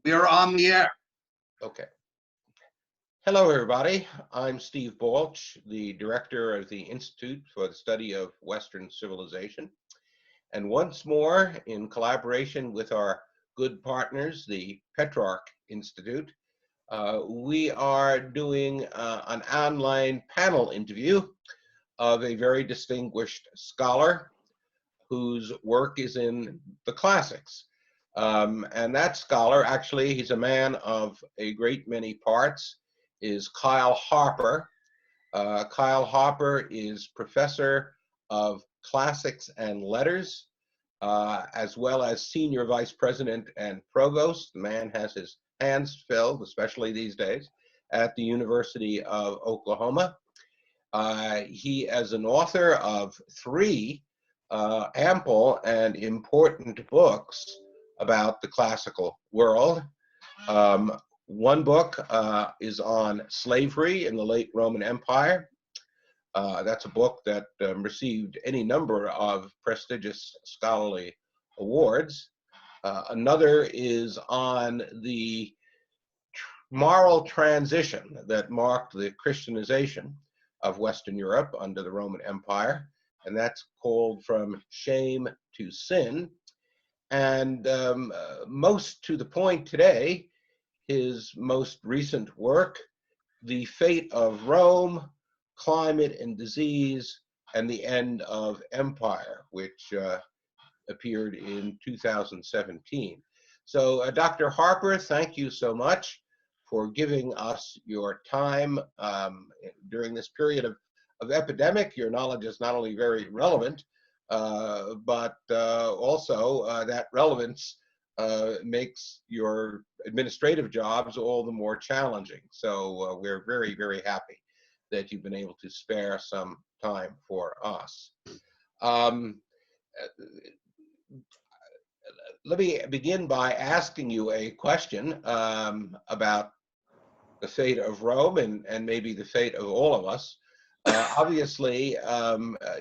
We are on the air. Okay. Hello, everybody. I'm Steve Balch, the director of the Institute for the Study of Western Civilization. And once more, in collaboration with our good partners, the Petrarch Institute, we are doing an online panel interview of a very distinguished scholar whose work is in the classics. And that scholar, actually, he's a man of a great many parts, is Kyle Harper. Kyle Harper is professor of classics and letters, as well as senior vice president and provost. The man has his hands filled, especially these days, at the University of Oklahoma. He is an author of three ample and important books about the classical world. One book is on slavery in the late Roman Empire. That's a book that received any number of prestigious scholarly awards. Another is on the moral transition that marked the Christianization of Western Europe under the Roman Empire, and that's called From Shame to Sin. And most to the point today, his most recent work, The Fate of Rome, Climate and Disease, and the End of Empire, which appeared in 2017. So Dr. Harper, thank you so much for giving us your time during this period of epidemic. Your knowledge is not only very relevant, but also that relevance makes your administrative jobs all the more challenging. So we're very, very happy that you've been able to spare some time for us. Let me begin by asking you a question about the fate of Rome and maybe the fate of all of us. Obviously,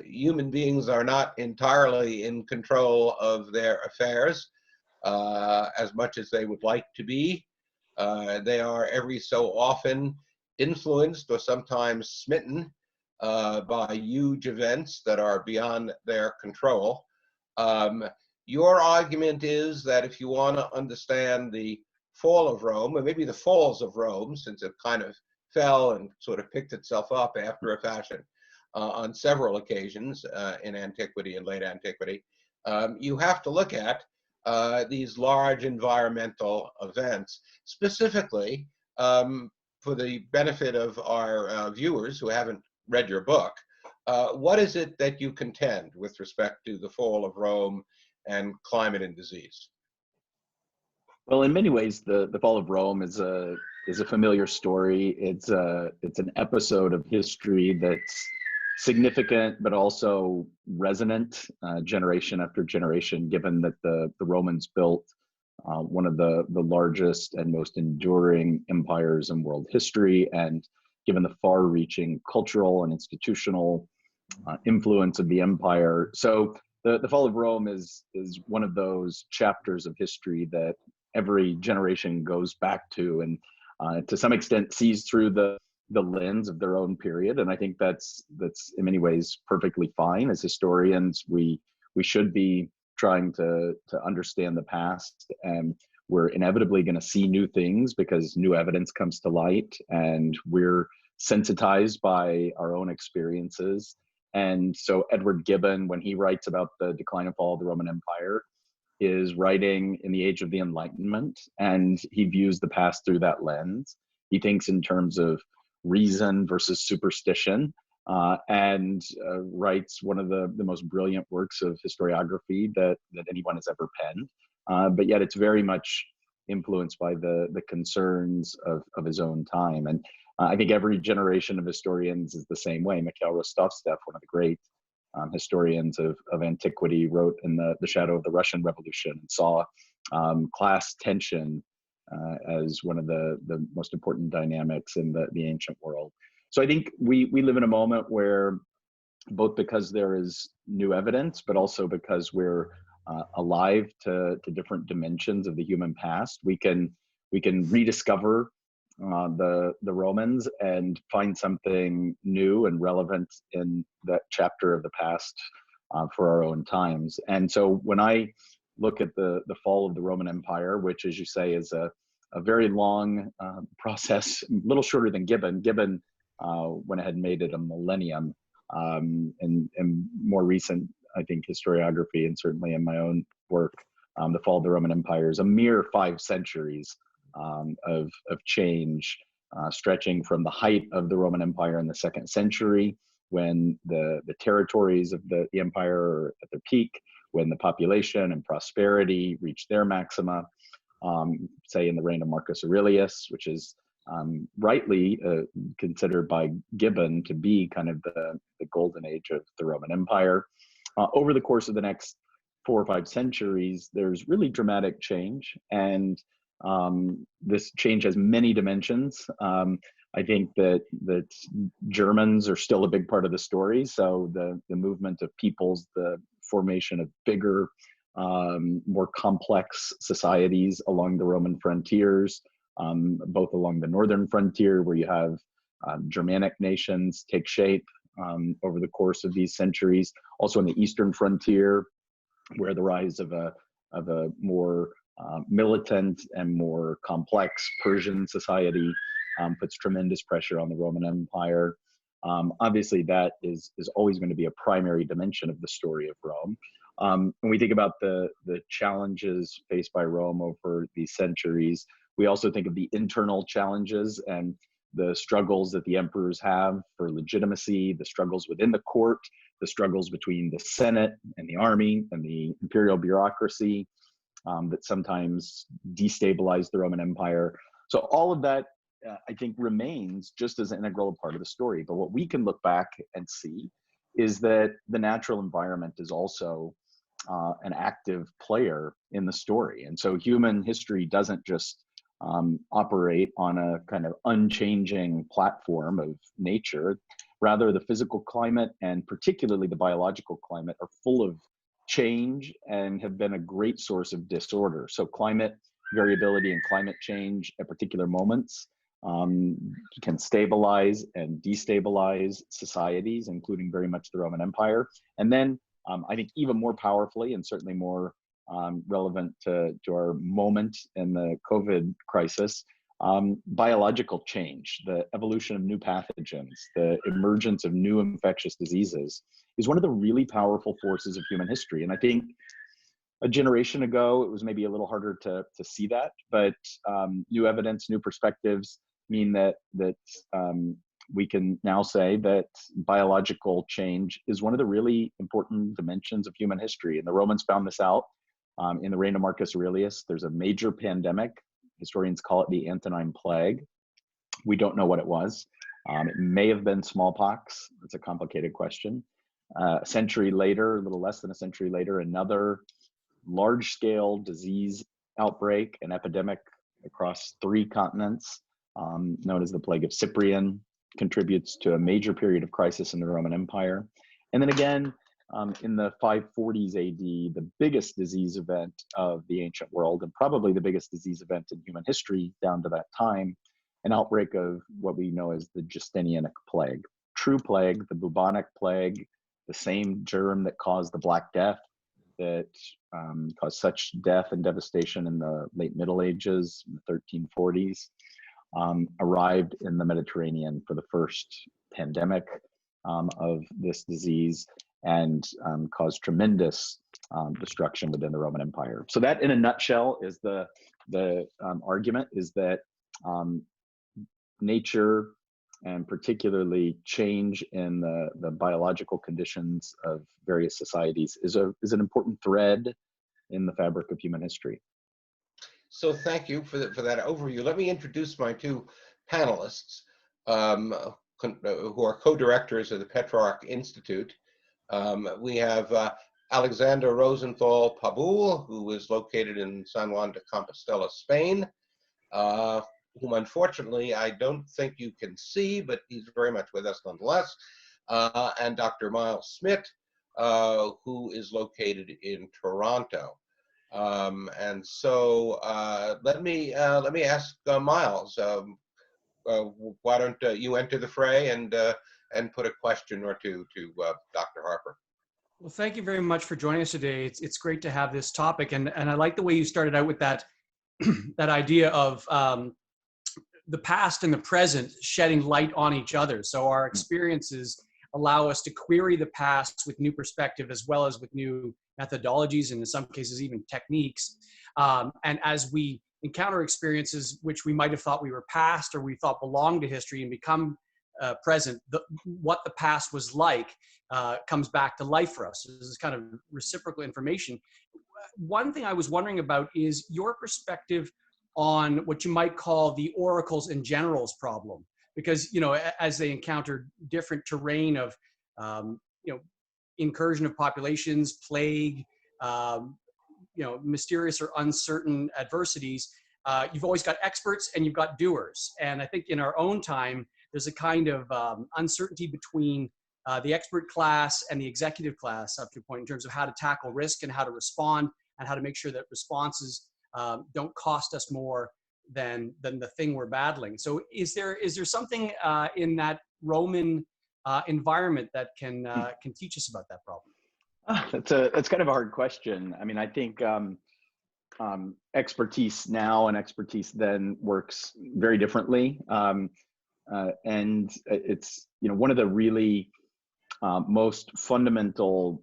human beings are not entirely in control of their affairs as much as they would like to be. They are every so often influenced or sometimes smitten by huge events that are beyond their control. Your argument is that if you want to understand the fall of Rome, or maybe the falls of Rome, since it kind of fell and sort of picked itself up after a fashion on several occasions in antiquity and late antiquity, you have to look at these large environmental events. Specifically, for the benefit of our viewers who haven't read your book, what is it that you contend with respect to the fall of Rome and climate and disease? Well, in many ways, the fall of Rome is a familiar story. It's an episode of history that's significant, but also resonant generation after generation, given that the Romans built one of the largest and most enduring empires in world history, and given the far-reaching cultural and institutional influence of the empire. So the fall of Rome is one of those chapters of history that every generation goes back to, and to some extent sees through the lens of their own period. And I think that's in many ways perfectly fine. As historians, we should be trying to understand the past, and we're inevitably going to see new things because new evidence comes to light, and we're sensitized by our own experiences. And so Edward Gibbon, when he writes about the decline and fall of the Roman Empire, is writing in the age of the Enlightenment, and he views the past through that lens. He thinks in terms of reason versus superstition, and writes one of the most brilliant works of historiography that anyone has ever penned. But yet it's very much influenced by the concerns of his own time. And I think every generation of historians is the same way. Mikhail Rostovtsev, one of the great historians of antiquity, wrote in the shadow of the Russian Revolution and saw class tension as one of the most important dynamics in the ancient world. So I think we live in a moment where, both because there is new evidence, but also because we're alive to different dimensions of the human past, we can we can rediscover the Romans and find something new and relevant in that chapter of the past for our own times. And so when I look at the fall of the Roman Empire, which, as you say, is a very long process, a little shorter than Gibbon. Gibbon went ahead and made it a millennium, and more recent, I think, historiography, and certainly in my own work, the fall of the Roman Empire is a mere 5 centuries of change, stretching from the height of the Roman Empire in the 2nd century, when the territories of the empire are at their peak, when the population and prosperity reach their maxima, say in the reign of Marcus Aurelius, which is rightly considered by Gibbon to be kind of the golden age of the Roman Empire. Over the course of the next 4 or 5 centuries, there's really dramatic change, and this change has many dimensions. I think that Germans are still a big part of the story. So the movement of peoples, the formation of bigger, more complex societies along the Roman frontiers, both along the northern frontier, where you have Germanic nations take shape over the course of these centuries. Also on the eastern frontier, where the rise of a more militant and more complex Persian society puts tremendous pressure on the Roman Empire. Obviously, that is always going to be a primary dimension of the story of Rome. When we think about the challenges faced by Rome over these centuries, we also think of the internal challenges and the struggles that the emperors have for legitimacy, the struggles within the court, the struggles between the Senate and the army and the imperial bureaucracy that sometimes destabilize the Roman Empire. So all of that, I think, remains just as an integral part of the story. But what we can look back and see is that the natural environment is also an active player in the story. And so human history doesn't just operate on a kind of unchanging platform of nature. Rather, the physical climate and particularly the biological climate are full of change and have been a great source of disorder. So climate variability and climate change at particular moments can stabilize and destabilize societies, including very much the Roman Empire. And then I think even more powerfully, and certainly more relevant to our moment in the COVID crisis, biological change, the evolution of new pathogens, the emergence of new infectious diseases is one of the really powerful forces of human history. And I think a generation ago, it was maybe a little harder to see that, but new evidence, new perspectives mean that we can now say that biological change is one of the really important dimensions of human history. And the Romans found this out in the reign of Marcus Aurelius. There's a major pandemic. Historians call it the Antonine Plague. We don't know what it was. It may have been smallpox. It's a complicated question. A century later, a little less than a century later, another large-scale disease outbreak, an epidemic across 3 continents, known as the Plague of Cyprian, contributes to a major period of crisis in the Roman Empire. And then again, in the 540s AD, the biggest disease event of the ancient world, and probably the biggest disease event in human history down to that time, an outbreak of what we know as the Justinianic Plague. True plague, the bubonic plague, the same germ that caused the Black Death, that caused such death and devastation in the late Middle Ages, in the 1340s, arrived in the Mediterranean for the first pandemic of this disease, and caused tremendous destruction within the Roman Empire. So that, in a nutshell, is the argument, is that nature, and particularly change in the biological conditions of various societies, is an important thread in the fabric of human history. So thank you for that overview. Let me introduce my 2 panelists who are co-directors of the Petrarch Institute. We have Alexander Rosenthal Pubul, who is located in San Juan de Compostela, Spain, whom unfortunately I don't think you can see, but he's very much with us nonetheless, and Dr. Miles Smit, who is located in Toronto. And so let me ask Miles. Why don't you enter the fray and put a question or two to Dr. Harper? Well, thank you very much for joining us today. It's great to have this topic, and I like the way you started out with that that idea of the past and the present shedding light on each other. So our experiences allow us to query the past with new perspective, as well as with new methodologies, and in some cases even techniques. And as we encounter experiences which we might have thought we were past or we thought belonged to history and become present, what the past was like comes back to life for us. So this is kind of reciprocal information. One thing I was wondering about is your perspective on what you might call the oracles and generals problem, because as they encounter different terrain of incursion of populations, plague, mysterious or uncertain adversities, you've always got experts and you've got doers. And I think in our own time, there's a kind of uncertainty between the expert class and the executive class up to a point in terms of how to tackle risk and how to respond and how to make sure that responses don't cost us more than the thing we're battling. So is there something in that Roman environment that can teach us about that problem? That's kind of a hard question. I mean, I think expertise now and expertise then works very differently. And it's, one of the really most fundamental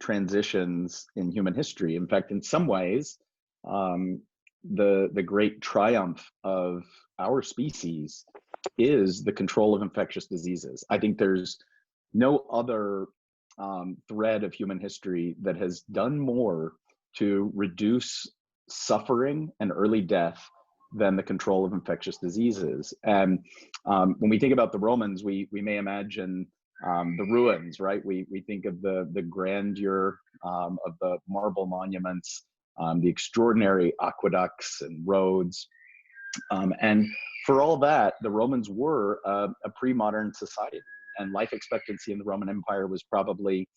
transitions in human history. In fact, in some ways, the great triumph of our species is the control of infectious diseases. I think there's no other thread of human history that has done more to reduce suffering and early death than the control of infectious diseases. And when we think about the Romans, we may imagine the ruins, right? We think of the grandeur of the marble monuments, the extraordinary aqueducts and roads. And for all that, the Romans were a pre-modern society, and life expectancy in the Roman Empire was probably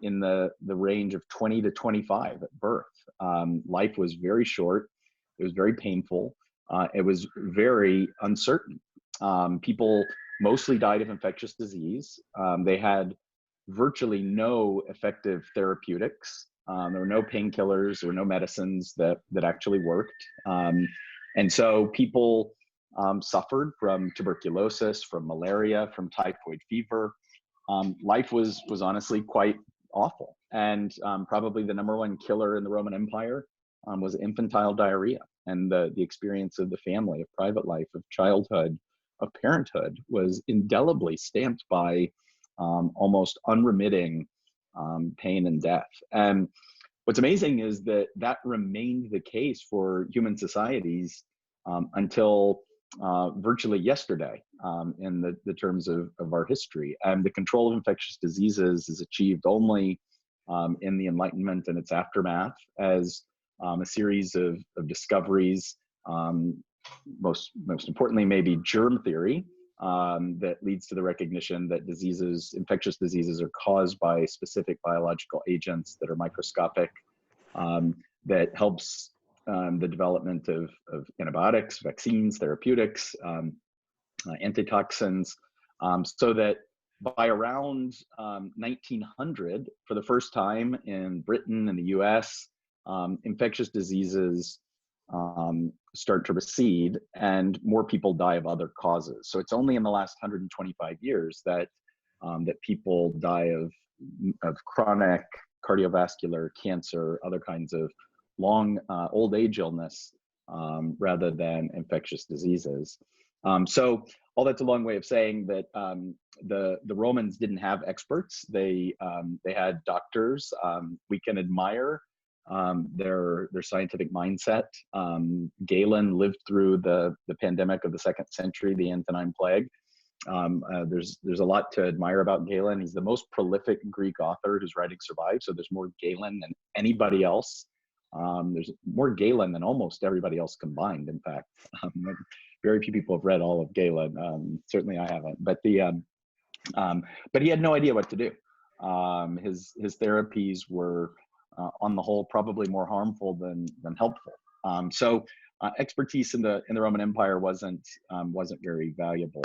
in the range of 20 to 25 at birth. Life was very short. It was very painful. It was very uncertain. People mostly died of infectious disease. They had virtually no effective therapeutics. There were no painkillers, there were no medicines that actually worked. And so people suffered from tuberculosis, from malaria, from typhoid fever. Life was honestly quite awful. And probably the #1 killer in the Roman Empire was infantile diarrhea. And the experience of the family, of private life, of childhood, of parenthood was indelibly stamped by almost unremitting pain and death. And what's amazing is that remained the case for human societies until virtually yesterday in the terms of our history. And the control of infectious diseases is achieved only in the Enlightenment and its aftermath as a series of discoveries, most importantly maybe germ theory, that leads to the recognition that infectious diseases are caused by specific biological agents that are microscopic, that helps the development of antibiotics, vaccines, therapeutics, antitoxins, so that by around 1900, for the first time in Britain and the US, infectious diseases start to recede and more people die of other causes. So it's only in the last 125 years that people die of chronic cardiovascular cancer, other kinds of long old age illness, rather than infectious diseases. So all that's a long way of saying that the Romans didn't have experts. They had doctors. We can admire their scientific mindset. Galen lived through the pandemic of the 2nd century, the Antonine Plague. There's a lot to admire about Galen. He's the most prolific Greek author whose writing survived. So there's more Galen than anybody else. There's more Galen than almost everybody else combined. In fact, very few people have read all of Galen. Certainly I haven't. But he had no idea what to do. His therapies were on the whole, probably more harmful than helpful. So expertise in the Roman Empire wasn't very valuable.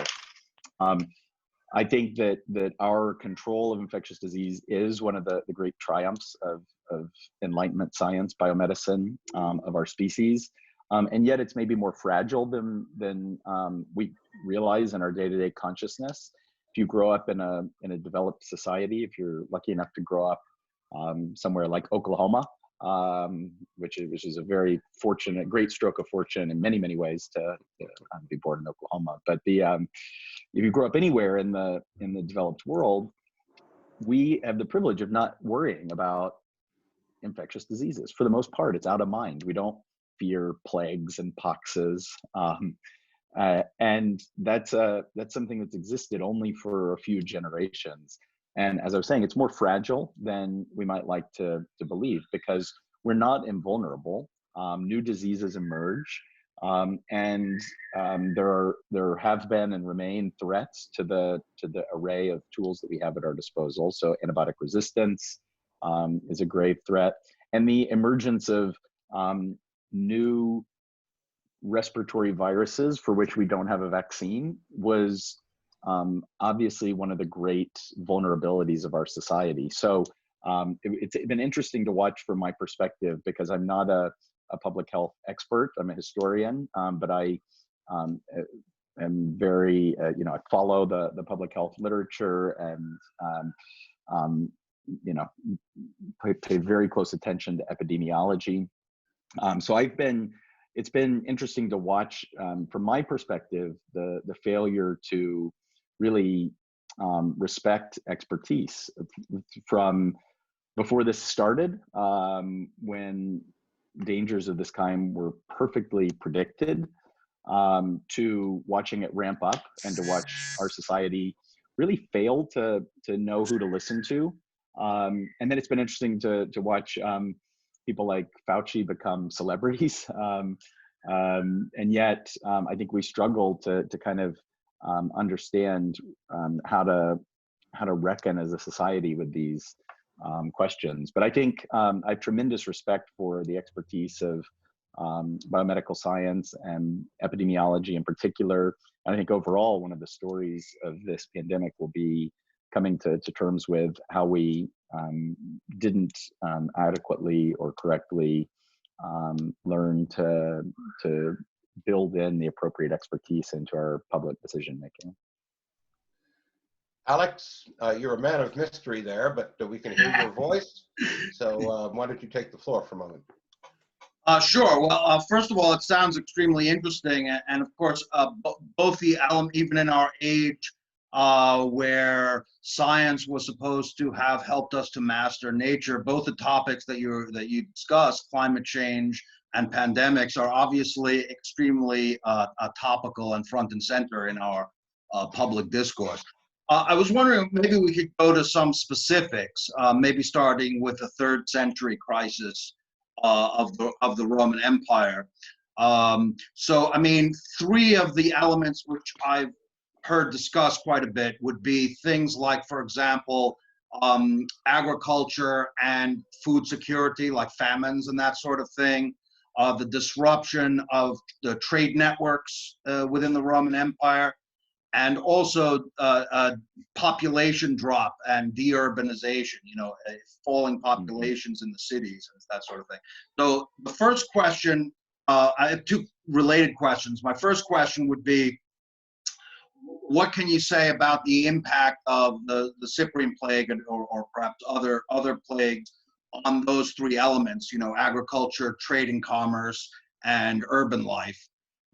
I think that our control of infectious disease is one of the great triumphs of Enlightenment science, biomedicine, of our species. And yet it's maybe more fragile than we realize in our day-to-day consciousness. If you grow up in a developed society, if you're lucky enough to grow up somewhere like Oklahoma, which is a very fortunate, great stroke of fortune in many ways to be born in Oklahoma. But if you grow up anywhere in the developed world, we have the privilege of not worrying about infectious diseases. For the most part, it's out of mind. We don't fear plagues and poxes, and that's something that's existed only for a few generations. And as I was saying, it's more fragile than we might like to believe, because we're not invulnerable. New diseases emerge, and there have been and remain threats to the array of tools that we have at our disposal. So antibiotic resistance is a grave threat, and the emergence of new respiratory viruses for which we don't have a vaccine was obviously one of the great vulnerabilities of our society. So it's been interesting to watch from my perspective, because I'm not a public health expert. I'm a historian, but I am very, I follow the public health literature and, pay very close attention to epidemiology. So it's been interesting to watch, from my perspective, the failure to really respect expertise from before this started, when dangers of this kind were perfectly predicted, to watching it ramp up and to watch our society really fail to know who to listen to. And then it's been interesting to watch people like Fauci become celebrities. And yet I think we struggle to kind of understand how to reckon as a society with these questions. But I think I have tremendous respect for the expertise of biomedical science and epidemiology in particular. And I think overall, one of the stories of this pandemic will be coming to terms with how we didn't adequately or correctly learn to build in the appropriate expertise into our public decision making. Alex, you're a man of mystery there, but we can hear your voice. So why don't you take the floor for a moment? Sure. Well, first of all, it sounds extremely interesting, and of course, both the element, even in our age, where science was supposed to have helped us to master nature, both the topics that you discussed, climate change and pandemics, are obviously extremely topical and front and center in our public discourse. I was wondering, maybe we could go to some specifics, maybe starting with the 3rd century crisis of the Roman Empire. So, I mean, 3 of the elements which I've heard discussed quite a bit would be things like, for example, agriculture and food security, like famines and that sort of thing, the disruption of the trade networks within the Roman Empire, and also population drop and deurbanization, falling populations in the cities and that sort of thing. So the first question, I have 2 related questions. My first question would be, what can you say about the impact of the Cyprian plague or perhaps other plagues on those 3 elements, agriculture, trade and commerce, and urban life?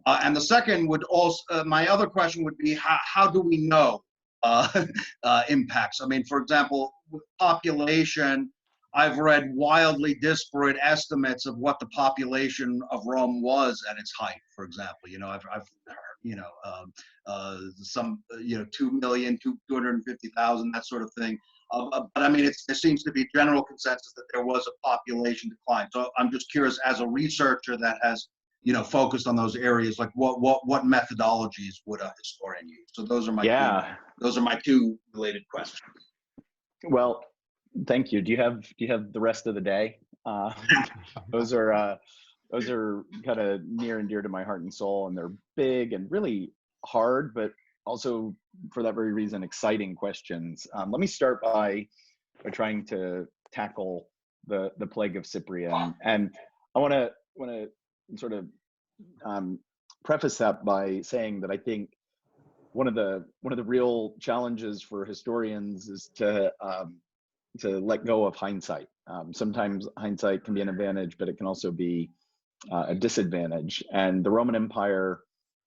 And the second would also, my other question would be, how do we know impacts? I mean, for example, with population, I've read wildly disparate estimates of what the population of Rome was at its height. For example, I've heard, some, 2 million, 250,000, that sort of thing. But I mean, there seems to be general consensus that there was a population decline. So I'm just curious, as a researcher that has, focused on those areas, like what methodologies would a historian use? So those are my 2 related questions. Well, Thank you. Do you have the rest of the day? Those are kind of near and dear to my heart and soul, and they're big and really hard, but also for that very reason, exciting questions. Let me start by trying to tackle the Plague of Cyprian, and I want to sort of preface that by saying that I think one of the real challenges for historians is to let go of hindsight. Sometimes hindsight can be an advantage, but it can also be a disadvantage. And the Roman Empire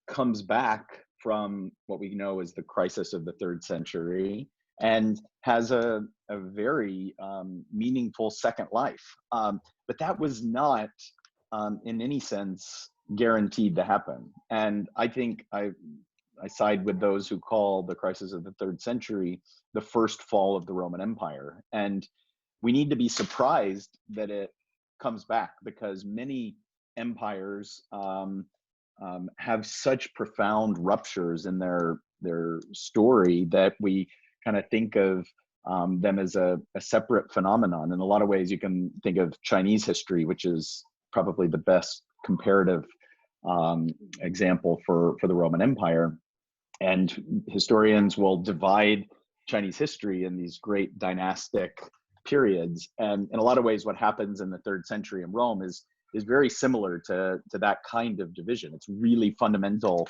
comes back from what we know as the crisis of the 3rd century and has a very meaningful second life. But that was not in any sense guaranteed to happen. And I think I side with those who call the crisis of the 3rd century the first fall of the Roman Empire. And we need to be surprised that it comes back, because many empires have such profound ruptures in their story that we kind of think of them as a separate phenomenon. In a lot of ways, you can think of Chinese history, which is probably the best comparative example for the Roman Empire. And historians will divide Chinese history in these great dynastic periods. And in a lot of ways, what happens in the 3rd century in Rome is very similar to that kind of division. It's really fundamental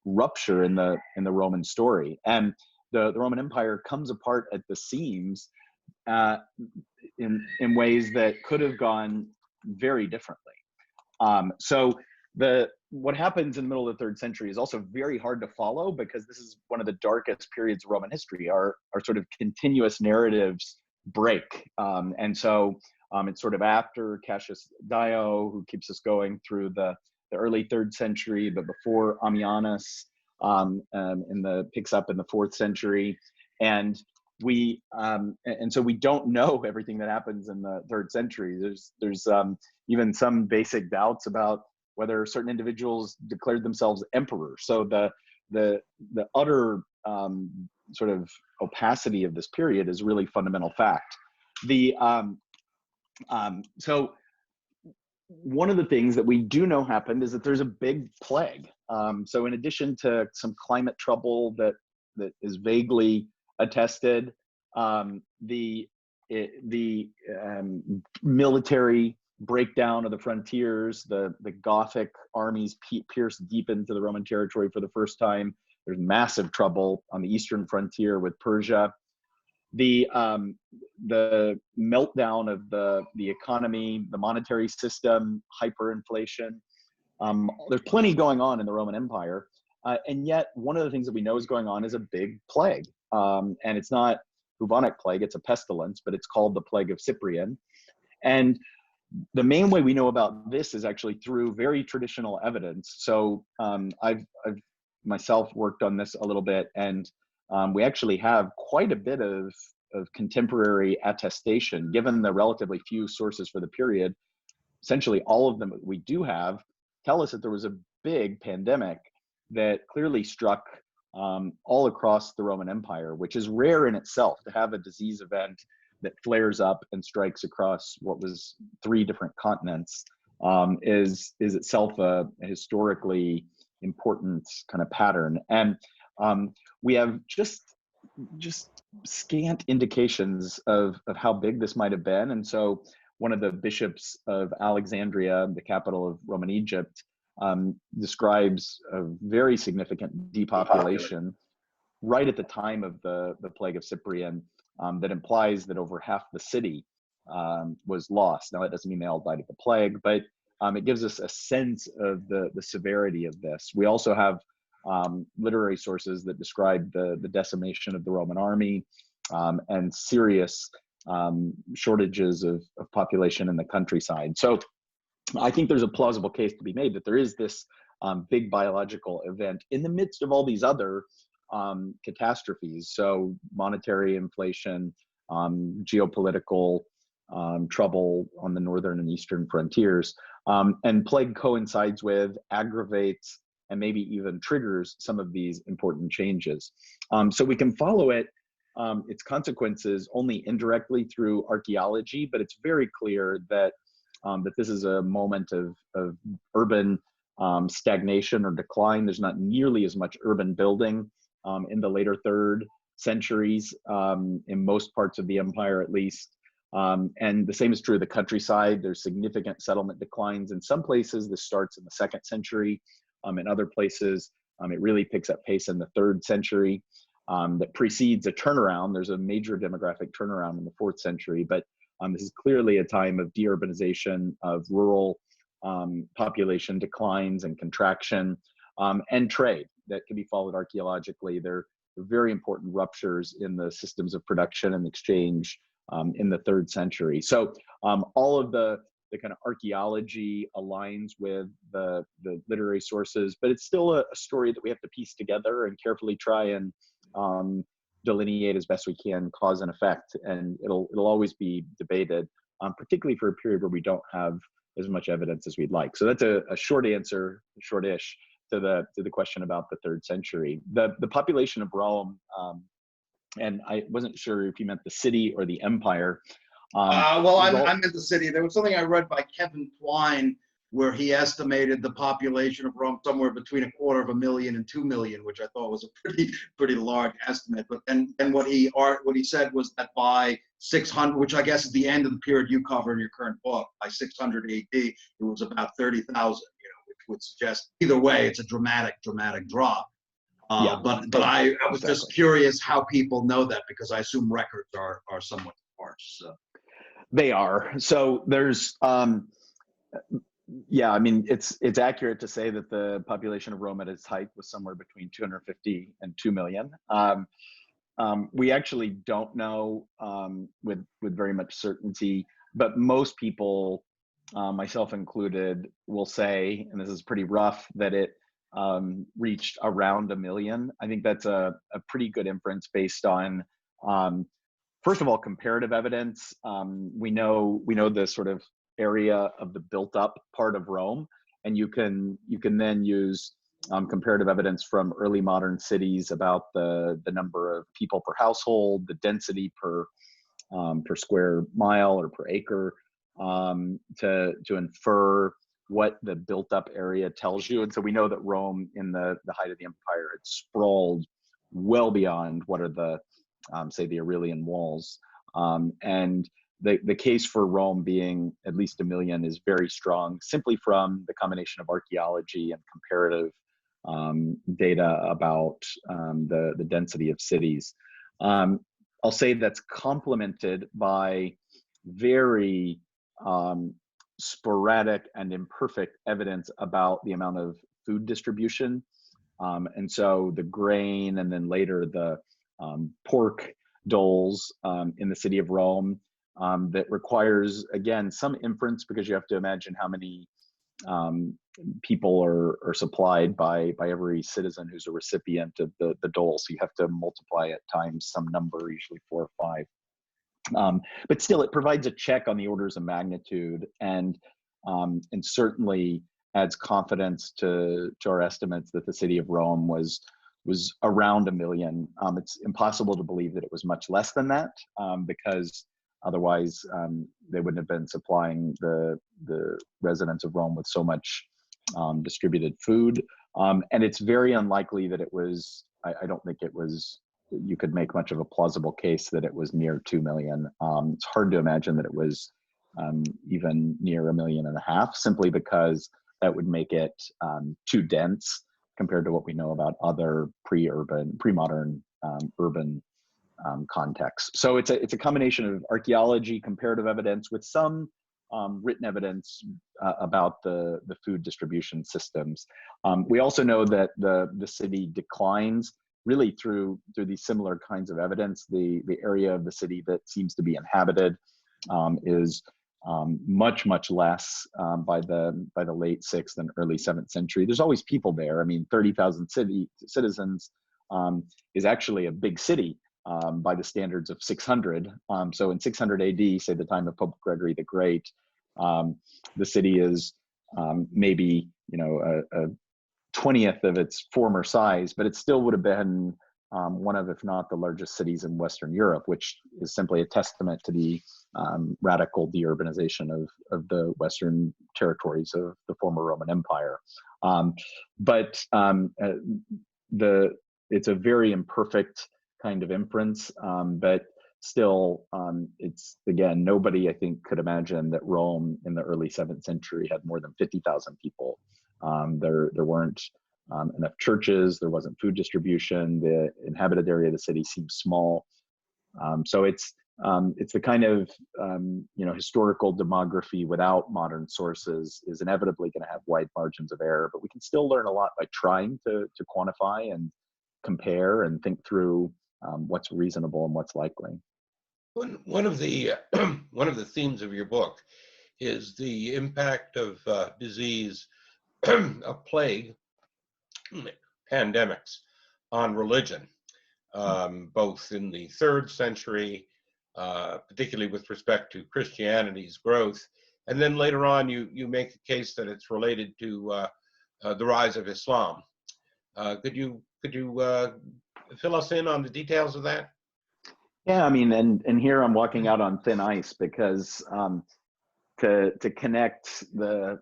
rupture in the Roman story. And the Roman Empire comes apart at the seams in ways that could have gone very differently. So what happens in the middle of the 3rd century is also very hard to follow, because this is one of the darkest periods of Roman history. Our sort of continuous narratives break. And so it's sort of after Cassius Dio, who keeps us going through the early 3rd century, but before Ammianus, picks up in the 4th century. And so we don't know everything that happens in the 3rd century. There's even some basic doubts about whether certain individuals declared themselves emperors. So the utter sort of opacity of this period is really fundamental fact. So one of the things that we do know happened is that there's a big plague. So in addition to some climate trouble that is vaguely attested, the military breakdown of the frontiers, the Gothic armies pierce deep into the Roman territory for the first time. There's massive trouble on the eastern frontier with Persia. The meltdown of the economy, the monetary system, hyperinflation. There's plenty going on in the Roman Empire, and yet one of the things that we know is going on is a big plague, and it's not bubonic plague; it's a pestilence, but it's called the Plague of Cyprian. And the main way we know about this is actually through very traditional evidence. So I've myself worked on this a little bit, and we actually have quite a bit of contemporary attestation, given the relatively few sources for the period. Essentially all of them that we do have tell us that there was a big pandemic that clearly struck all across the Roman Empire, which is rare in itself. To have a disease event that flares up and strikes across what was 3 different continents is itself a historically important kind of pattern. And we have just scant indications of how big this might have been. And so one of the bishops of Alexandria, the capital of Roman Egypt, describes a very significant depopulation right at the time of the Plague of Cyprian, that implies that over half the city was lost. Now, that doesn't mean they all died of the plague, but it gives us a sense of the severity of this. We also have literary sources that describe the decimation of the Roman army and serious shortages of population in the countryside. So I think there's a plausible case to be made that there is this big biological event in the midst of all these other catastrophes. So monetary inflation, geopolitical trouble on the northern and eastern frontiers, and plague coincides with, aggravates, and maybe even triggers some of these important changes. So we can follow it its consequences only indirectly through archaeology, but it's very clear that that this is a moment of urban stagnation or decline. There's not nearly as much urban building in the later third centuries, in most parts of the empire at least. And the same is true of the countryside. There's significant settlement declines. In some places, this starts in the 2nd century. In other places, it really picks up pace in the 3rd century. That precedes a turnaround. There's a major demographic turnaround in the 4th century, but this is clearly a time of deurbanization, of rural population declines and contraction, and trade that can be followed archaeologically. There are very important ruptures in the systems of production and exchange in the 3rd century. So all of the kind of archaeology aligns with the literary sources, but it's still a story that we have to piece together and carefully try and delineate as best we can cause and effect, and it'll always be debated, particularly for a period where we don't have as much evidence as we'd like. So that's a short answer, shortish, to the question about the 3rd century. The population of Rome, and I wasn't sure if you meant the city or the empire. Well, I'm in the city. There was something I read by Kevin Twine where he estimated the population of Rome somewhere between 250,000 and 2 million, which I thought was a pretty large estimate. But and what he said was that by 600, which I guess is the end of the period you cover in your current book, by 600 AD, it was about 30,000. Which would suggest either way, it's a dramatic drop. Yeah, but I was exactly. just curious how people know that, because I assume records are somewhat sparse. So. They are. So there's, yeah, I mean, it's accurate to say that the population of Rome at its height was somewhere between 250 and 2 million. We actually don't know with very much certainty, but most people, myself included, will say, and this is pretty rough, that it reached around 1 million. I think that's a pretty good inference based on, first of all, comparative evidence. We know the sort of area of the built up part of Rome, and you can then use comparative evidence from early modern cities about the number of people per household, the density per square mile or per acre, to infer what the built up area tells you. And so we know that Rome in the height of the empire had sprawled well beyond what are the say the Aurelian walls, and the case for Rome being at least 1 million is very strong, simply from the combination of archaeology and comparative data about the density of cities. I'll say that's complemented by very sporadic and imperfect evidence about the amount of food distribution. And so the grain, and then later the pork doles in the city of Rome, that requires, again, some inference, because you have to imagine how many people are supplied by every citizen who's a recipient of the dole. So you have to multiply it times some number, usually 4 or 5. But still, it provides a check on the orders of magnitude, and certainly adds confidence to our estimates that the city of Rome was around 1 million. It's impossible to believe that it was much less than that, because otherwise they wouldn't have been supplying the residents of Rome with so much distributed food. And it's very unlikely that it was, I don't think it was, you could make much of a plausible case that it was near 2 million. It's hard to imagine that it was even near 1.5 million, simply because that would make it too dense compared to what we know about other pre-modern urban contexts. So it's a combination of archaeology, comparative evidence, with some written evidence about the food distribution systems. We also know that the city declines really through these similar kinds of evidence. The area of the city that seems to be inhabited is much less by the late 6th and early 7th century. There's always people there. I mean, 30,000 citizens is actually a big city by the standards of 600. So in 600 AD, say the time of Pope Gregory the Great, the city is maybe a 20th of its former size, but it still would have been one of, if not the largest cities in Western Europe, which is simply a testament to the radical deurbanization of the Western territories of the former Roman Empire. It's a very imperfect kind of inference, but still, it's, again, nobody, I think, could imagine that Rome in the early 7th century had more than 50,000 people. There weren't enough churches, there wasn't food distribution, the inhabited area of the city seemed small. So it's the kind of historical demography without modern sources is inevitably going to have wide margins of error, but we can still learn a lot by trying to quantify and compare and think through what's reasonable and what's likely. One of the one of the themes of your book is the impact of disease, of plague, pandemics on religion, both in the 3rd century, particularly with respect to Christianity's growth, and then later on you make a case that it's related to the rise of Islam. Could you fill us in on the details of that? Yeah, I mean, and here I'm walking out on thin ice because to connect the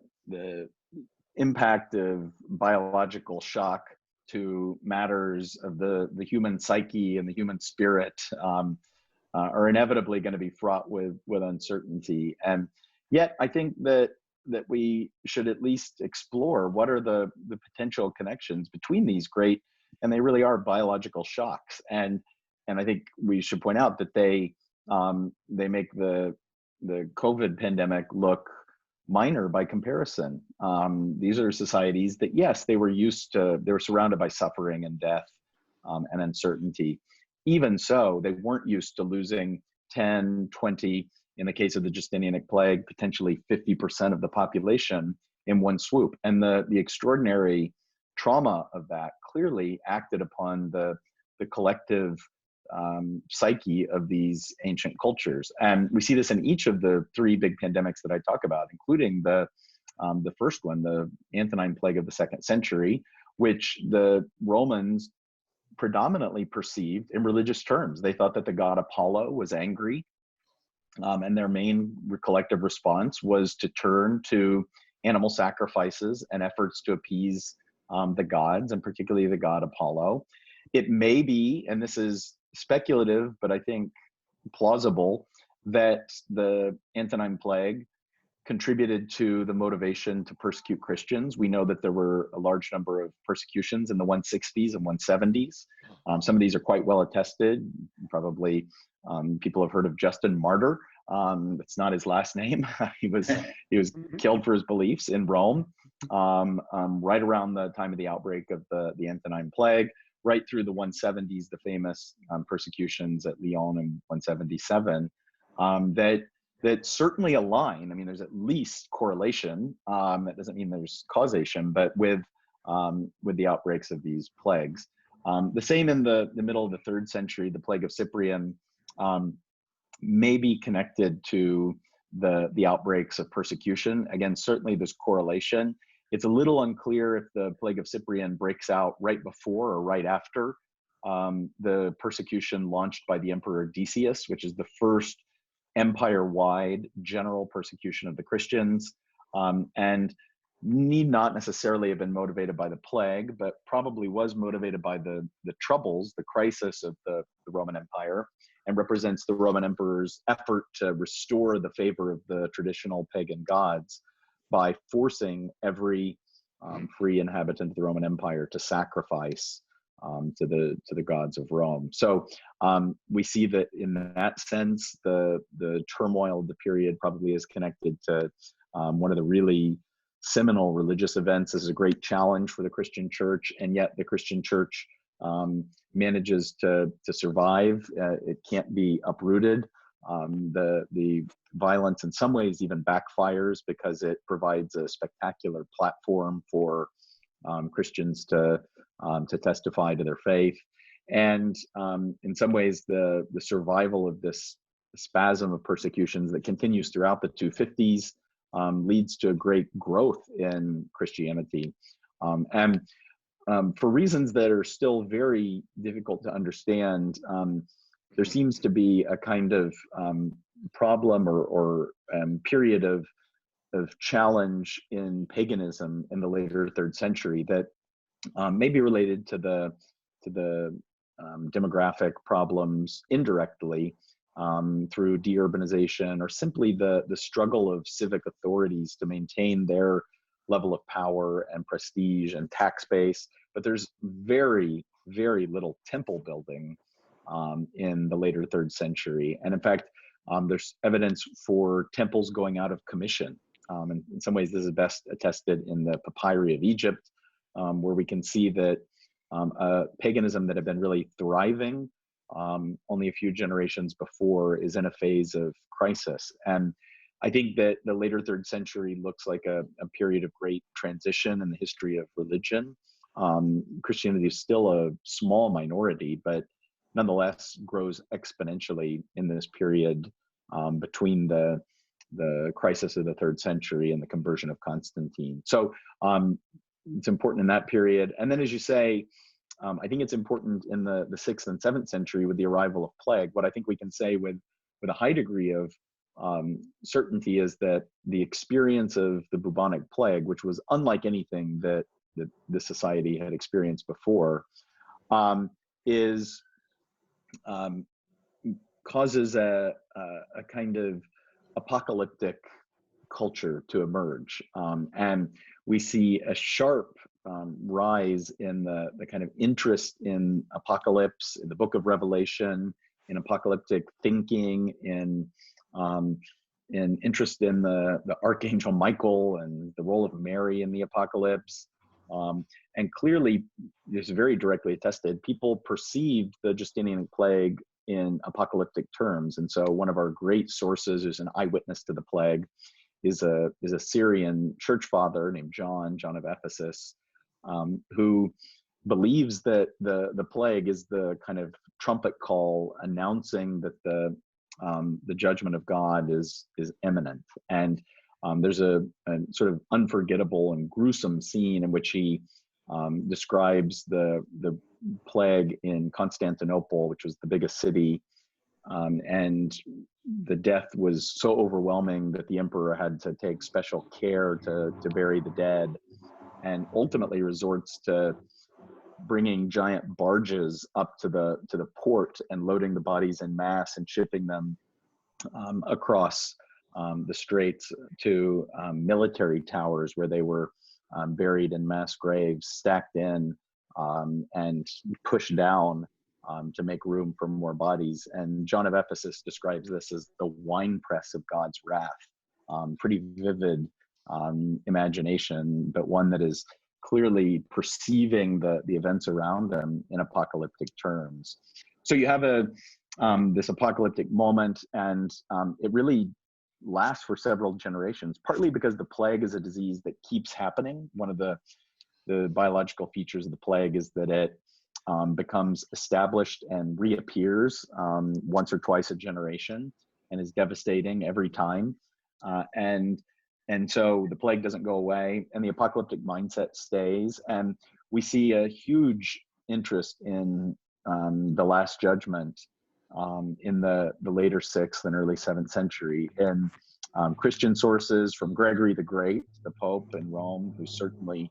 impact of biological shock to matters of the human psyche and the human spirit are inevitably going to be fraught with uncertainty. And yet I think that we should at least explore what are the potential connections between these great, and they really are biological shocks. And I think we should point out that they make the COVID pandemic look minor by comparison. These are societies that, yes, they were surrounded by suffering and death and uncertainty. Even so, they weren't used to losing 10, 20, in the case of the Justinianic plague, potentially 50% of the population in one swoop. And the extraordinary trauma of that clearly acted upon the collective psyche of these ancient cultures. And we see this in each of the 3 big pandemics that I talk about, including the first one, the Antonine Plague of the 2nd century, which the Romans predominantly perceived in religious terms. They thought that the god Apollo was angry, and their main collective response was to turn to animal sacrifices and efforts to appease the gods, and particularly the god Apollo. It may be, and this is speculative, but I think plausible, that the Antonine Plague contributed to the motivation to persecute Christians. We know that there were a large number of persecutions in the 160s and 170s. Some of these are quite well attested. Probably people have heard of Justin Martyr. It's not his last name. He was killed for his beliefs in Rome, right around the time of the outbreak of the Antonine Plague, right through the 170s, the famous persecutions at Lyon in 177, that certainly align. I mean, there's at least correlation. That doesn't mean there's causation, but with the outbreaks of these plagues. The same in the middle of the 3rd century, the Plague of Cyprian may be connected to the outbreaks of persecution. Again, certainly there's correlation. It's a little unclear if the Plague of Cyprian breaks out right before or right after the persecution launched by the Emperor Decius, which is the first empire-wide general persecution of the Christians, and need not necessarily have been motivated by the plague, but probably was motivated by the troubles, the crisis of the Roman Empire, and represents the Roman Emperor's effort to restore the favor of the traditional pagan gods by forcing every free inhabitant of the Roman Empire to sacrifice to the gods of Rome. So we see that in that sense, the turmoil of the period probably is connected to one of the really seminal religious events. This is a great challenge for the Christian church, and yet the Christian church manages to survive. It can't be uprooted. The violence in some ways even backfires because it provides a spectacular platform for Christians to testify to their faith. And in some ways, the survival of this spasm of persecutions that continues throughout the 250s leads to a great growth in Christianity. And for reasons that are still very difficult to understand, there seems to be a kind of problem or period of challenge in paganism in the later 3rd century that may be related to the demographic problems indirectly through deurbanization, or simply the struggle of civic authorities to maintain their level of power and prestige and tax base. But there's very, very little temple building in the later 3rd century. And in fact, there's evidence for temples going out of commission. And in some ways, this is best attested in the papyri of Egypt, where we can see that paganism that had been really thriving only a few generations before is in a phase of crisis. And I think that the later 3rd century looks like a period of great transition in the history of religion. Christianity is still a small minority, but nonetheless grows exponentially in this period between the crisis of the 3rd century and the conversion of Constantine. So it's important in that period. And then, as you say, I think it's important in the 6th and 7th century with the arrival of plague. What I think we can say with a high degree of certainty is that the experience of the bubonic plague, which was unlike anything that the society had experienced before, causes a kind of apocalyptic culture to emerge. And we see a sharp rise in the kind of interest in apocalypse, in the book of Revelation, in apocalyptic thinking, in interest in the Archangel Michael and the role of Mary in the apocalypse. And clearly, this is very directly attested, people perceived the Justinian plague in apocalyptic terms. And so one of our great sources who's an eyewitness to the plague is a Syrian church father named John of Ephesus, who believes that the plague is the kind of trumpet call announcing that the judgment of God is imminent. And there's a sort of unforgettable and gruesome scene in which he describes the plague in Constantinople, which was the biggest city, and the death was so overwhelming that the emperor had to take special care to bury the dead, and ultimately resorts to bringing giant barges up to the port and loading the bodies in mass and shipping them across the straits to military towers where they were buried in mass graves, stacked in and pushed down to make room for more bodies. And John of Ephesus describes this as the winepress of God's wrath. Pretty vivid imagination, but one that is clearly perceiving the events around them in apocalyptic terms. So you have this apocalyptic moment, and it really lasts for several generations, partly because the plague is a disease that keeps happening. One of the biological features of the plague is that it becomes established and reappears once or twice a generation and is devastating every time. And so the plague doesn't go away, and the apocalyptic mindset stays. And we see a huge interest in the Last Judgment in the later 6th and early 7th century. In Christian sources, from Gregory the Great, the Pope in Rome, who certainly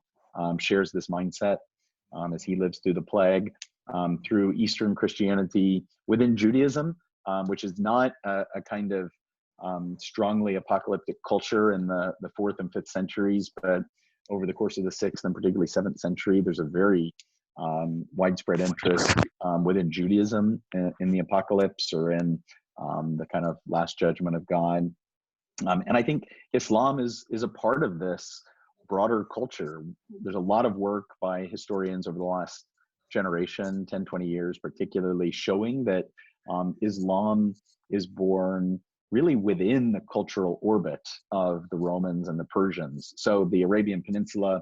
shares this mindset as he lives through the plague, through Eastern Christianity within Judaism, which is not a kind of strongly apocalyptic culture in the 4th and 5th centuries, but over the course of the 6th and particularly 7th century, there's a very widespread interest within Judaism in the apocalypse, or in the kind of last judgment of God. And I think Islam is a part of this broader culture. There's a lot of work by historians over the last generation, 10, 20 years particularly, showing that Islam is born really within the cultural orbit of the Romans and the Persians. So the Arabian Peninsula,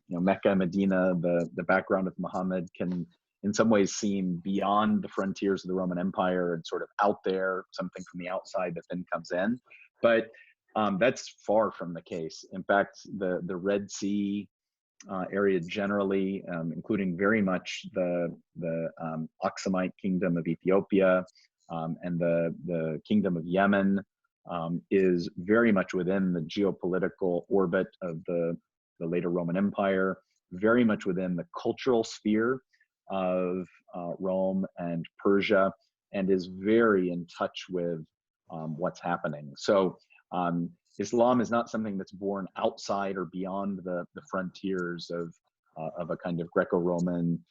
Mecca, Medina, the background of Muhammad can in some ways seem beyond the frontiers of the Roman Empire and sort of out there, something from the outside that then comes in. But that's far from the case. In fact, the Red Sea area generally, including very much the Aksumite kingdom of Ethiopia and the kingdom of Yemen, is very much within the geopolitical orbit of the later Roman Empire, very much within the cultural sphere of Rome and Persia, and is very in touch with what's happening. So Islam is not something that's born outside or beyond the frontiers of a kind of Greco-Roman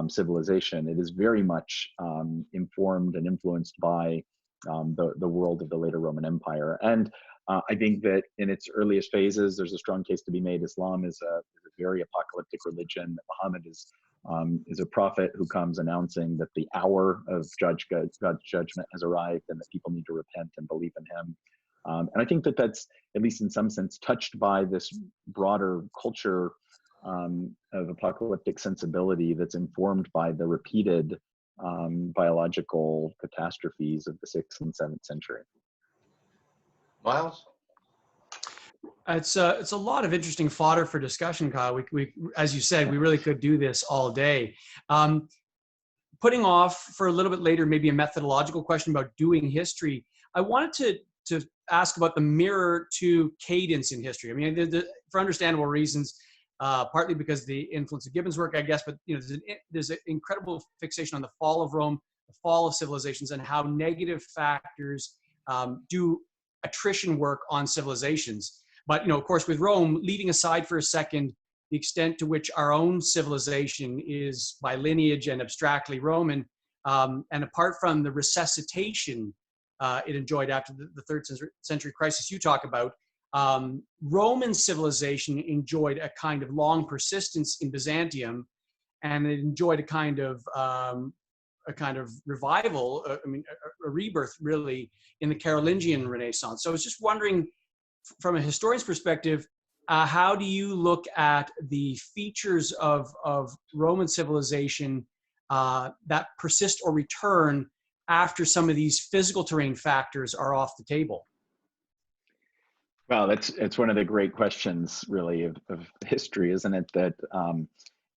civilization. It is very much informed and influenced by the world of the later Roman Empire. And I think that in its earliest phases, there's a strong case to be made. Islam is a very apocalyptic religion. Muhammad is a prophet who comes announcing that the hour of God's judgment has arrived and that people need to repent and believe in him. And I think that that's, at least in some sense, touched by this broader culture of apocalyptic sensibility that's informed by the repeated biological catastrophes of the 6th and 7th century. Miles? It's a lot of interesting fodder for discussion, Kyle. We as you said, we really could do this all day. Putting off for a little bit later, maybe a methodological question about doing history. I wanted to ask about the mirror to cadence in history. I mean, for understandable reasons, partly because the influence of Gibbon's work, I guess, but you know, there's an incredible fixation on the fall of Rome, the fall of civilizations, and how negative factors do attrition work on civilizations. But you know, of course, with Rome, leaving aside for a second the extent to which our own civilization is by lineage and abstractly Roman, and apart from the resuscitation it enjoyed after the 3rd century crisis you talk about, Roman civilization enjoyed a kind of long persistence in Byzantium, and it enjoyed a kind of revival, a rebirth really, in the Carolingian Renaissance. So I was just wondering, from a historian's perspective, how do you look at the features of Roman civilization that persist or return after some of these physical terrain factors are off the table? Well, it's one of the great questions, really, of history, isn't it? That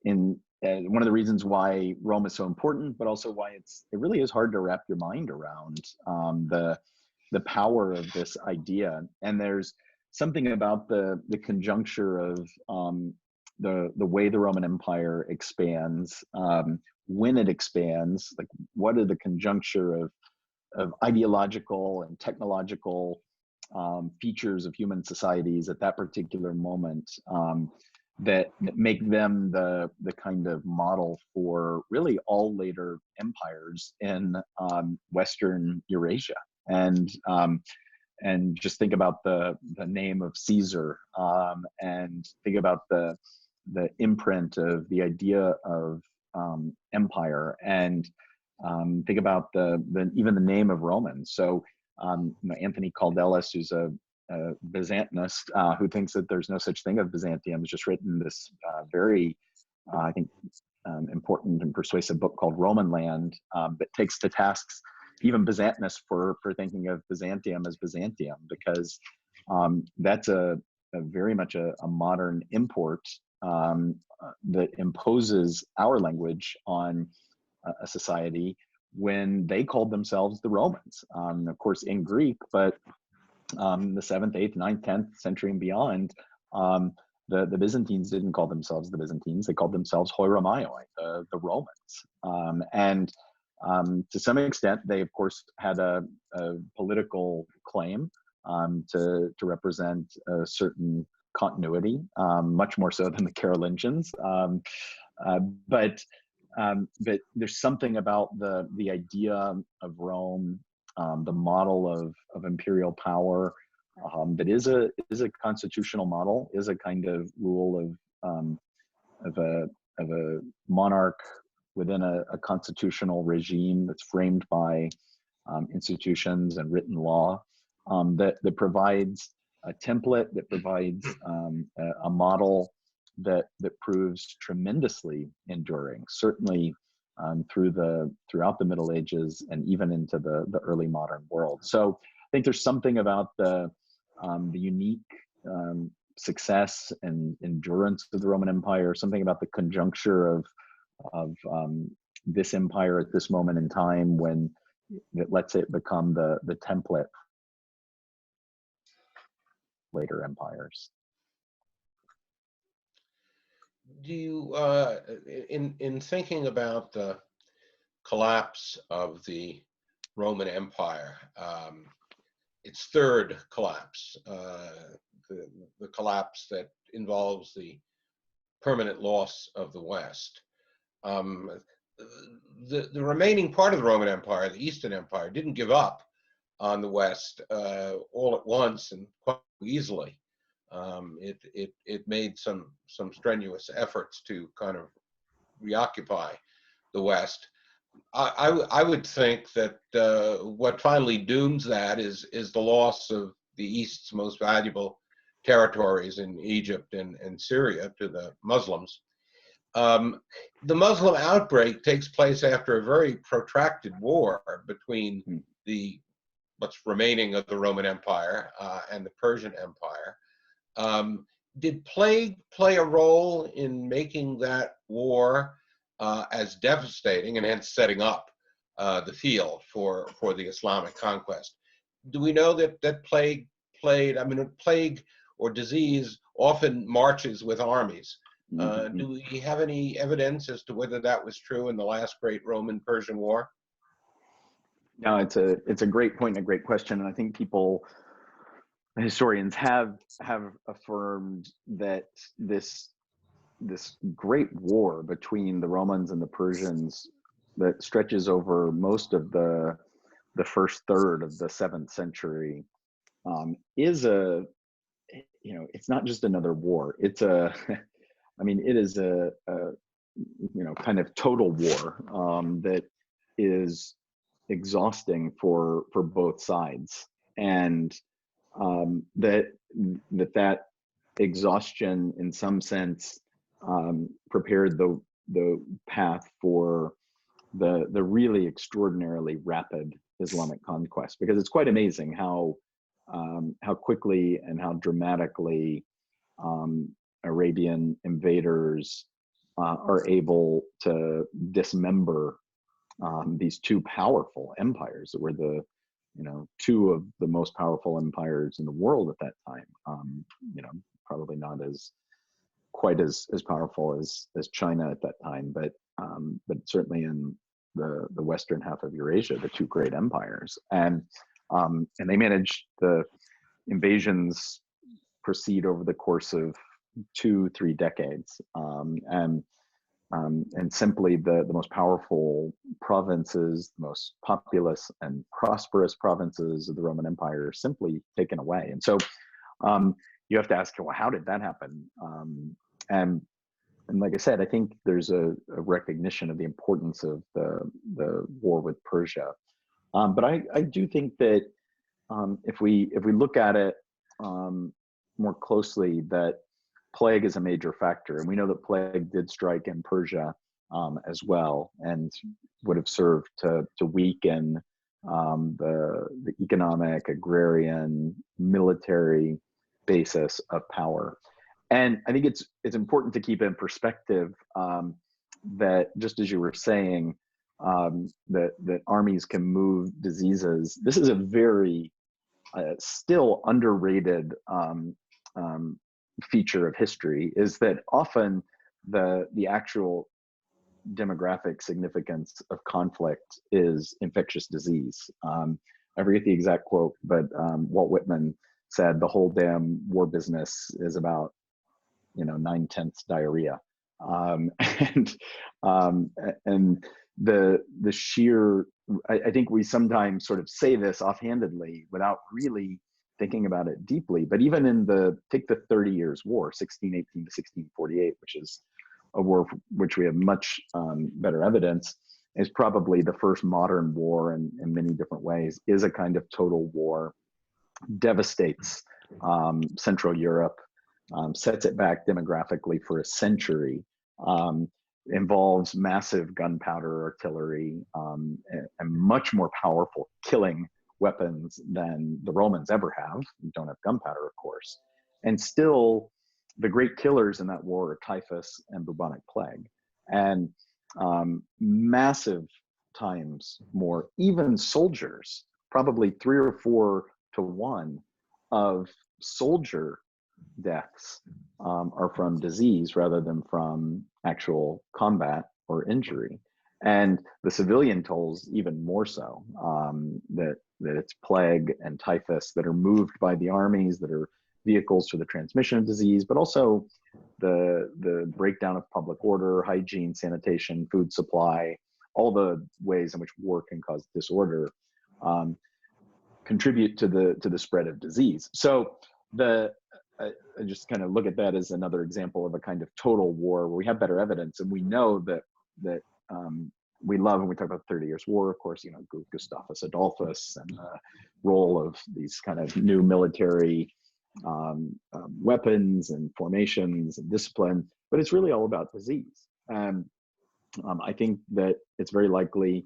one of the reasons why Rome is so important, but also why it really is hard to wrap your mind around the power of this idea. And there's something about the conjuncture of the way the Roman Empire expands, when it expands, like what are the conjuncture of ideological and technological features of human societies at that particular moment that make them the kind of model for really all later empires in Western Eurasia. And just think about the name of Caesar, and think about the imprint of the idea of empire, and think about even the name of Roman. So Anthony Caldelis, who's a Byzantinist, who thinks that there's no such thing of Byzantium, has just written this very, I think, important and persuasive book called Roman Land, that takes to tasks even Byzantinists for thinking of Byzantium as Byzantium, because that's a very much a modern import that imposes our language on a society when they called themselves the Romans. Of course, in Greek, but the 7th, 8th, 9th, 10th century and beyond, the Byzantines didn't call themselves the Byzantines. They called themselves hoi Romaioi, the Romans. And to some extent, they, of course, had a political claim to represent a certain continuity, much more so than the Carolingians. But there's something about the idea of Rome, the model of imperial power, that is a constitutional model, is a kind of rule of a monarch within a constitutional regime that's framed by institutions and written law, that provides a template, that provides a model that proves tremendously enduring, certainly throughout the Middle Ages and even into the early modern world. So I think there's something about the unique success and endurance of the Roman Empire, something about the conjuncture of this empire at this moment in time when it lets it become the template for later empires. Do you, in thinking about the collapse of the Roman Empire, its third collapse, the collapse that involves the permanent loss of the West, the remaining part of the Roman Empire, the Eastern Empire, didn't give up on the West all at once and quite easily. It made some strenuous efforts to kind of reoccupy the West. I would think that what finally dooms that is the loss of the East's most valuable territories in Egypt and Syria to the Muslims. The Muslim outbreak takes place after a very protracted war between what's remaining of the Roman Empire and the Persian Empire. Did plague play a role in making that war as devastating and hence setting up the field for the Islamic conquest? Do we know that plague played, I mean, plague or disease often marches with armies. Do we have any evidence as to whether that was true in the last great Roman-Persian War? No, it's a great point and a great question, and I think historians have affirmed that this great war between the Romans and the Persians that stretches over most of the first third of the 7th century is it's not just another war. It's it is a kind of total war that is exhausting for both sides, and that exhaustion in some sense prepared the path for the really extraordinarily rapid Islamic conquest, because it's quite amazing how quickly and how dramatically Arabian invaders are able to dismember these two powerful empires that were two of the most powerful empires in the world at that time. Probably not quite as powerful as China at that time, but certainly in the western half of Eurasia, the two great empires, and they managed the invasions proceed over the course of 2-3 decades, and simply the most powerful provinces, the most populous and prosperous provinces of the Roman Empire are simply taken away. And so you have to ask, well, how did that happen? And like I said, I think there's a recognition of the importance of the war with Persia. But I do think that if we look at it more closely, that plague is a major factor, and we know that plague did strike in Persia as well, and would have served to weaken the economic, agrarian, military basis of power. And I think it's important to keep in perspective that, just as you were saying, that armies can move diseases. This is a very still underrated feature of history, is that often the actual demographic significance of conflict is infectious disease. I forget the exact quote, but Walt Whitman said the whole damn war business is about 9/10 diarrhea, and the sheer, I think we sometimes sort of say this offhandedly without really thinking about it deeply, but even take the 30 Years' War, 1618 to 1648, which is a war for which we have much better evidence, is probably the first modern war in many different ways, is a kind of total war, devastates Central Europe, sets it back demographically for a century, involves massive gunpowder artillery, and much more powerful killing weapons than the Romans ever have. We don't have gunpowder, of course. And still, the great killers in that war are typhus and bubonic plague. And massive times more, even soldiers, probably 3 or 4 to 1 of soldier deaths are from disease rather than from actual combat or injury. And the civilian tolls even more so, that it's plague and typhus that are moved by the armies, that are vehicles for the transmission of disease, but also the breakdown of public order, hygiene, sanitation, food supply, all the ways in which war can cause disorder, contribute to the spread of disease. So I just kind of look at that as another example of a kind of total war where we have better evidence, and we know that we love, when we talk about the 30 Years' War, of course, you know, Gustavus Adolphus and the role of these kind of new military weapons and formations and discipline, but it's really all about disease. I think that it's very likely,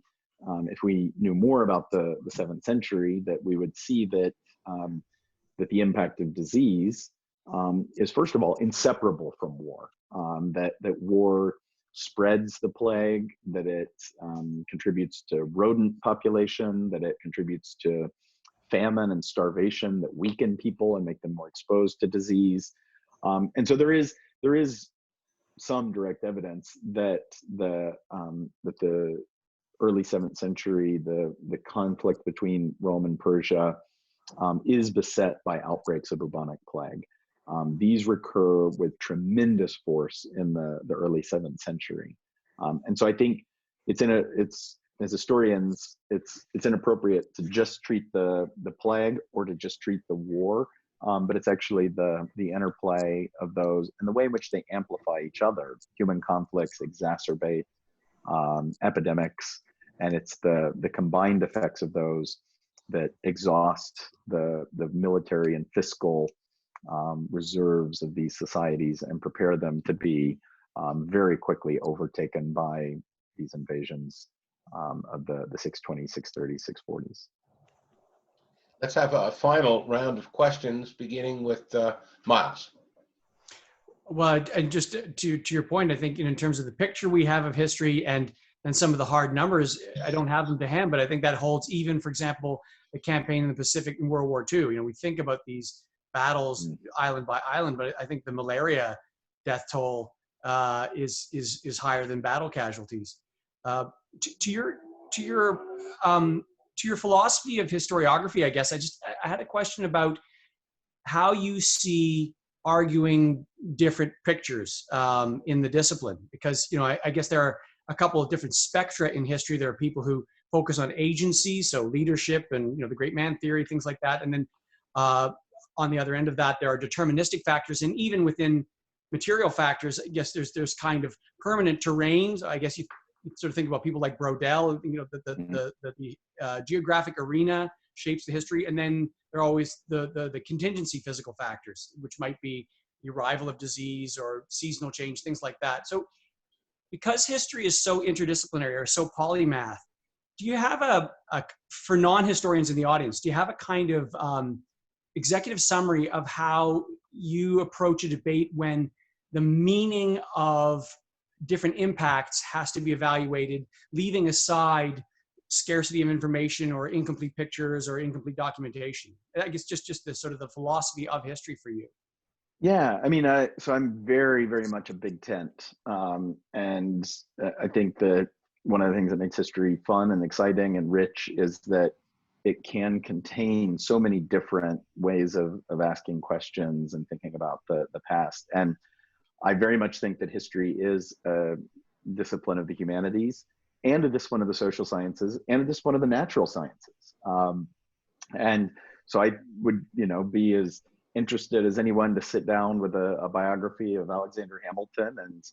if we knew more about the 7th century, that we would see that that the impact of disease is, first of all, inseparable from war. That war spreads the plague, that it contributes to rodent population, that it contributes to famine and starvation that weaken people and make them more exposed to disease. And so there is some direct evidence that the early 7th century, the conflict between Rome and Persia is beset by outbreaks of bubonic plague. These recur with tremendous force in the early 7th century. And so I think as historians, it's inappropriate to just treat the plague or to just treat the war, but it's actually the interplay of those and the way in which they amplify each other. Human conflicts exacerbate epidemics, and it's the combined effects of those that exhaust the military and fiscal reserves of these societies and prepare them to be very quickly overtaken by these invasions of the 620s, 630s, 640s. Let's have a final round of questions, beginning with Miles. Well, and just to your point, I think in terms of the picture we have of history and some of the hard numbers, I don't have them to hand, but I think that holds even, for example, the campaign in the Pacific in World War II. You know, we think about these battles island by island, but I think the malaria death toll is higher than battle casualties. To your philosophy of historiography, I guess I had a question about how you see arguing different pictures in the discipline, because I guess there are a couple of different spectra in history. There are people who focus on agency, so leadership and the great man theory, things like that, and then on the other end of that, there are deterministic factors, and even within material factors, I guess there's kind of permanent terrains. I guess you sort of think about people like Brodel, the geographic arena shapes the history, and then there are always the contingency physical factors, which might be the arrival of disease or seasonal change, things like that. So because history is so interdisciplinary or so polymath, do you have for non-historians in the audience, do you have a kind of executive summary of how you approach a debate when the meaning of different impacts has to be evaluated, leaving aside scarcity of information or incomplete pictures or incomplete documentation? I guess just the sort of the philosophy of history for you. Yeah, I mean, so I'm very, very much a big tent. And I think that one of the things that makes history fun and exciting and rich is that it can contain so many different ways of asking questions and thinking about the past. And I very much think that history is a discipline of the humanities and a discipline of the social sciences and a discipline of the natural sciences. And so I would, be as interested as anyone to sit down with a biography of Alexander Hamilton and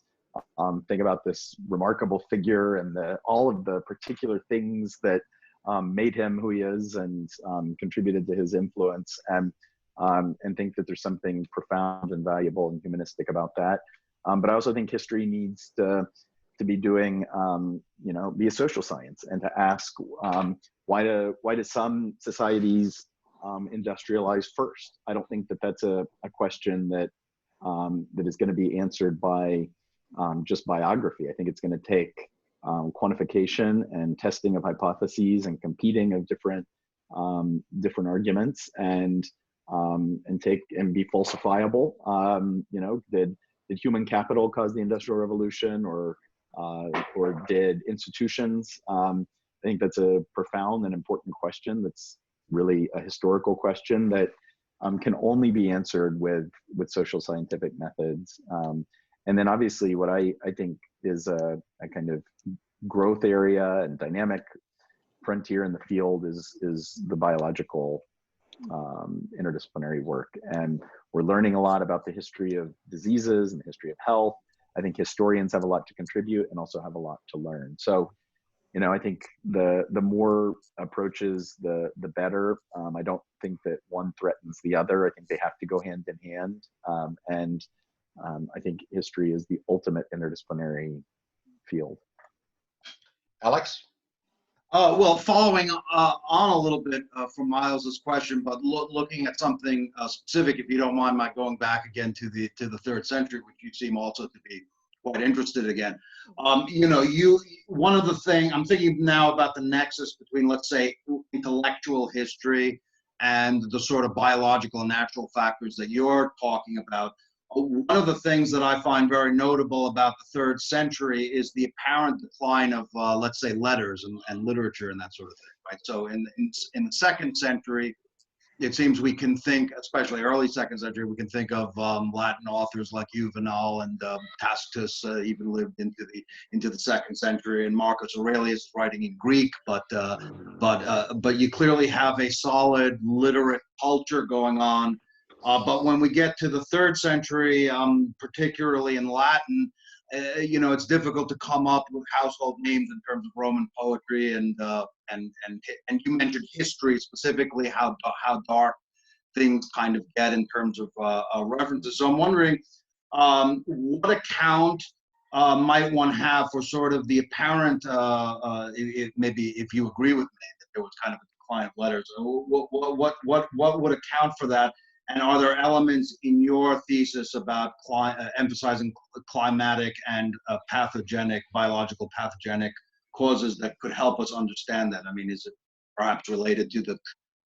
think about this remarkable figure and all of the particular things that made him who he is and contributed to his influence, and think that there's something profound and valuable and humanistic about that. But I also think history needs to be doing, be a social science and to ask why do some societies industrialized first? I don't think that that's a question that that is going to be answered by just biography. I think it's going to take quantification and testing of hypotheses and competing of different arguments and be falsifiable. You know, did human capital cause the Industrial Revolution, or did institutions? I think that's a profound and important question. That's really a historical question that can only be answered with social scientific methods. And then obviously what I think is a kind of growth area and dynamic frontier in the field is the biological interdisciplinary work. And we're learning a lot about the history of diseases and the history of health. I think historians have a lot to contribute and also have a lot to learn. So, you know, I think the more approaches, the better. I don't think that one threatens the other. I think they have to go hand in hand. I think history is the ultimate interdisciplinary field. Alex? Well, following on a little bit from Miles's question, but looking at something specific, if you don't mind my going back again to the 3rd century, which you seem also to be quite interested again. You know, one of the things I'm thinking now about the nexus between, let's say, intellectual history and the sort of biological and natural factors that you're talking about. One of the things that I find very notable about the 3rd century is the apparent decline of, let's say, letters and literature and that sort of thing, right? So in the 2nd century, it seems we can think, especially early 2nd century, we can think of Latin authors like Juvenal and Tacitus even lived into the 2nd century, and Marcus Aurelius is writing in Greek, but you clearly have a solid literate culture going on. But when we get to the 3rd century, particularly in Latin, you know, it's difficult to come up with household names in terms of Roman poetry, and you mentioned history specifically, how dark things kind of get in terms of references. So I'm wondering, what account might one have for sort of the apparent, maybe if you agree with me that there was kind of a decline of letters, what would account for that? And are there elements in your thesis about emphasizing climatic and biological pathogenic causes that could help us understand that? I mean, is it perhaps related to the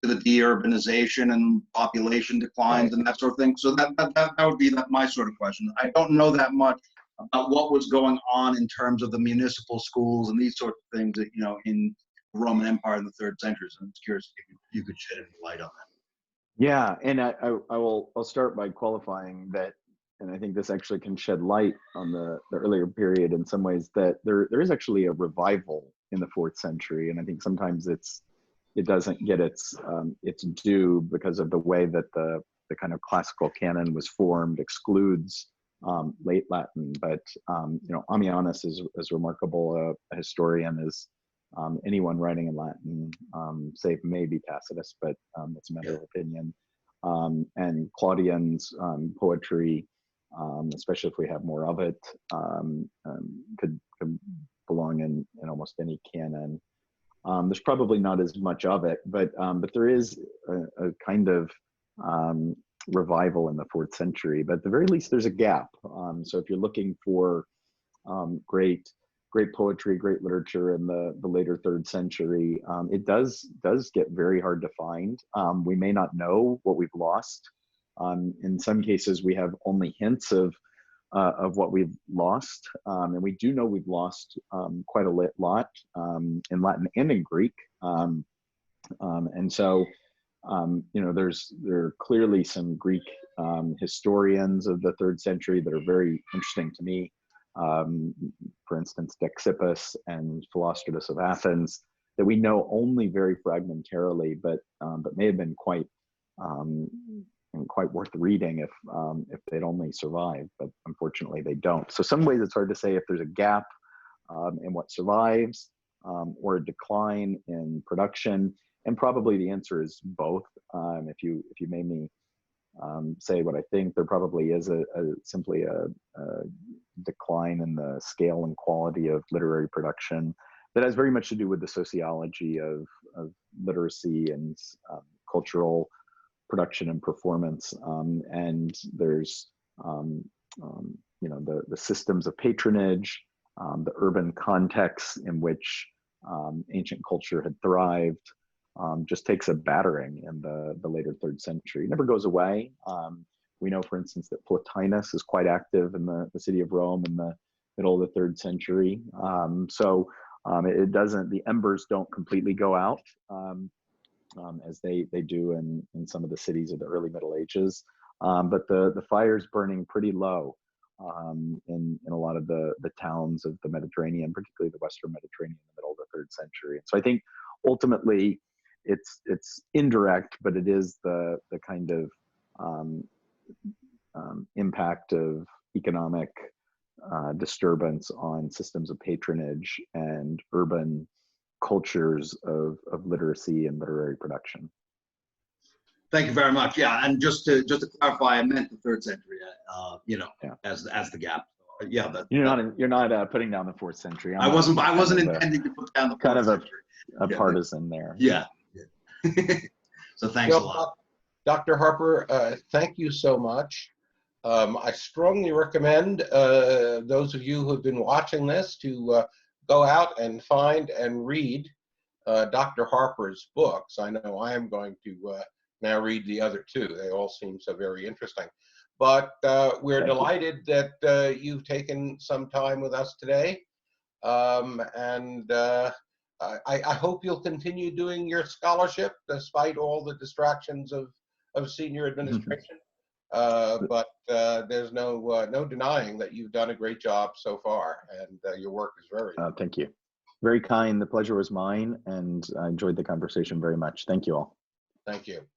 deurbanization and population declines and that sort of thing? So that would be my sort of question. I don't know that much about what was going on in terms of the municipal schools and these sorts of things that, you know, in the Roman Empire in the 3rd century. So I'm curious if you could shed any light on that. Yeah, and I'll start by qualifying that, and I think this actually can shed light on the earlier period in some ways, that there is actually a revival in the 4th century, and I think sometimes it doesn't get its due because of the way that the kind of classical canon was formed excludes late Latin. But you know, Ammianus is as remarkable a historian as anyone writing in Latin, save maybe Tacitus, but it's a matter of opinion. And Claudian's poetry, especially if we have more of it, could belong in almost any canon. There's probably not as much of it, but there is a kind of revival in the 4th century. But at the very least, there's a gap. So if you're looking for great poetry, great literature in the later 3rd century, it does get very hard to find. We may not know what we've lost. In some cases, we have only hints of what we've lost, and we do know we've lost quite a lot in Latin and in Greek. And so, you know, there are clearly some Greek historians of the 3rd century that are very interesting to me. For instance, Dexippus and Philostratus of Athens, that we know only very fragmentarily, but may have been quite worth reading if they'd only survived. But unfortunately, they don't. So some ways it's hard to say if there's a gap in what survives or a decline in production, and probably the answer is both. If you made me say what I think, there probably is simply a decline in the scale and quality of literary production that has very much to do with the sociology of literacy and cultural production and performance. And there's, the systems of patronage, the urban context in which ancient culture had thrived, just takes a battering in the later 3rd century. It never goes away. We know, for instance, that Plotinus is quite active in the city of Rome in the middle of the 3rd century. It doesn't, the embers don't completely go out as they do in some of the cities of the early Middle Ages. But the fire's burning pretty low in a lot of the towns of the Mediterranean, particularly the Western Mediterranean in the middle of the 3rd century. And so I think ultimately it's indirect, but it is the kind of impact of economic disturbance on systems of patronage and urban cultures of literacy and literary production. Thank you very much. Yeah, and just to clarify, I meant the 3rd century. As the gap. Yeah, you're not putting down the 4th century. I wasn't intending to put down the 4th century. A partisan there. Yeah. So thanks a lot, Dr. Harper. Thank you so much. I strongly recommend those of you who have been watching this to go out and find and read Dr. Harper's books. I know I am going to now read the other 2. They all seem so very interesting. But we're delighted that you've taken some time with us today. I hope you'll continue doing your scholarship despite all the distractions of senior administration. But there's no denying that you've done a great job so far, and your work is very thank you. Very kind. The pleasure was mine, and I enjoyed the conversation very much. Thank you all. Thank you.